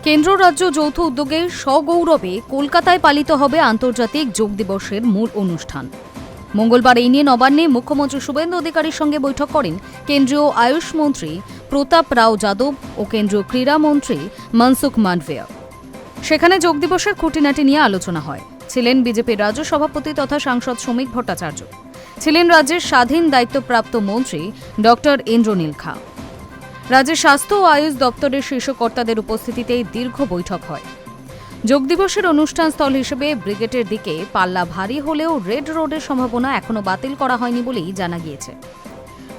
কেন্দ্র রাজ্য যৌথ উদ্যোগে সগৌরবে কলকাতায় পালিত হবে আন্তর্জাতিক যোগ দিবসের মূল অনুষ্ঠান। মঙ্গলবার এই নিয়ে নবান্নে মুখ্যমন্ত্রী শুভেন্দু অধিকারীর সঙ্গে বৈঠক করেন কেন্দ্রীয় আয়ুষ মন্ত্রী প্রতাপ রাও যাদব ও কেন্দ্রীয় ক্রীড়া মন্ত্রী মনসুখ মান্ডভিয়া। সেখানে যোগ দিবসের খুঁটিনাটি নিয়ে আলোচনা হয়। ছিলেন বিজেপির রাজ্য সভাপতি তথা সাংসদ শ্রমিক ভট্টাচার্য, ছিলেন রাজ্যের স্বাধীন দায়িত্বপ্রাপ্ত মন্ত্রী ডক্টর ইন্দ্রনীল খা। রাজ্যের স্বাস্থ্য ও আয়ুষ দপ্তরের শীর্ষ কর্তাদের উপস্থিতিতে দীর্ঘ বৈঠক হয়। যোগ দিবসের অনুষ্ঠানস্থল হিসেবে ব্রিগেডের দিকে পাল্লা ভারী হলেও রেড রোডের সম্ভাবনা এখনও বাতিল করা হয়নি বলেই জানা গিয়েছে।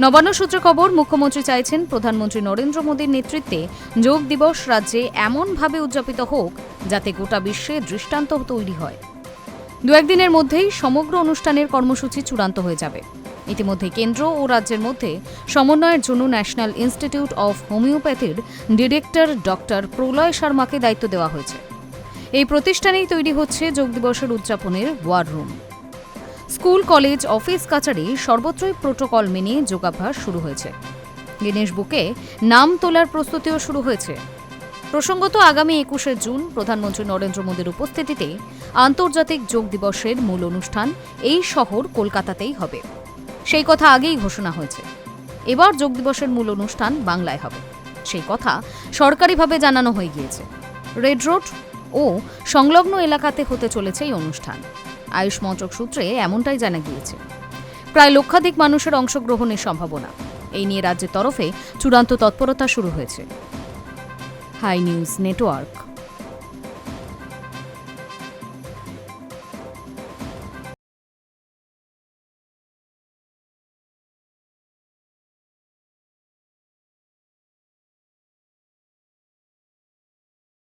নবান্ন সূত্রে খবর, মুখ্যমন্ত্রী চাইছেন প্রধানমন্ত্রী নরেন্দ্র মোদীর নেতৃত্বে যোগ দিবস রাজ্যে এমনভাবে উদযাপিত হোক যাতে গোটা বিশ্বে দৃষ্টান্ত তৈরি হয়। দু একদিনের মধ্যেই সমগ্র অনুষ্ঠানের কর্মসূচি চূড়ান্ত হয়ে যাবে। ইতিমধ্যে কেন্দ্র ও রাজ্যের মধ্যে সমন্বয়ের জন্য ন্যাশনাল ইনস্টিটিউট অফ হোমিওপ্যাথির ডিরেক্টর ডক্টর প্রলয় শর্মাকে দায়িত্ব দেওয়া হয়েছে। এই প্রতিষ্ঠানেই তৈরি হচ্ছে যোগ দিবসের উদযাপনের war room. School, college, office, কাছারি সর্বত্রই প্রোটোকল মেনে যোগাভ্যাস শুরু হয়েছে। গিনেস বুকে নাম তোলার প্রস্তুতিও শুরু হয়েছে। প্রসঙ্গত, আগামী 21শে জুন প্রধানমন্ত্রী নরেন্দ্র মোদীর উপস্থিতিতে আন্তর্জাতিক যোগ দিবসের মূল অনুষ্ঠান এই শহর কলকাতাতেই হবে। সেই কথা আগেই ঘোষণা হয়েছে। এবার যোগ দিবসের মূল অনুষ্ঠান বাংলায় হবে, সেই কথা সরকারিভাবে জানানো হয়ে গিয়েছে। রেড রোড ও সংলগ্ন এলাকাতে হতে চলেছে এই অনুষ্ঠান। আয়ুষ মন্ত্রক সূত্রে এমনটাই জানা গিয়েছে। প্রায় লক্ষাধিক মানুষের অংশগ্রহণের সম্ভাবনা। এই নিয়ে রাজ্যের তরফে চূড়ান্ত তৎপরতা শুরু হয়েছে। Hi news network.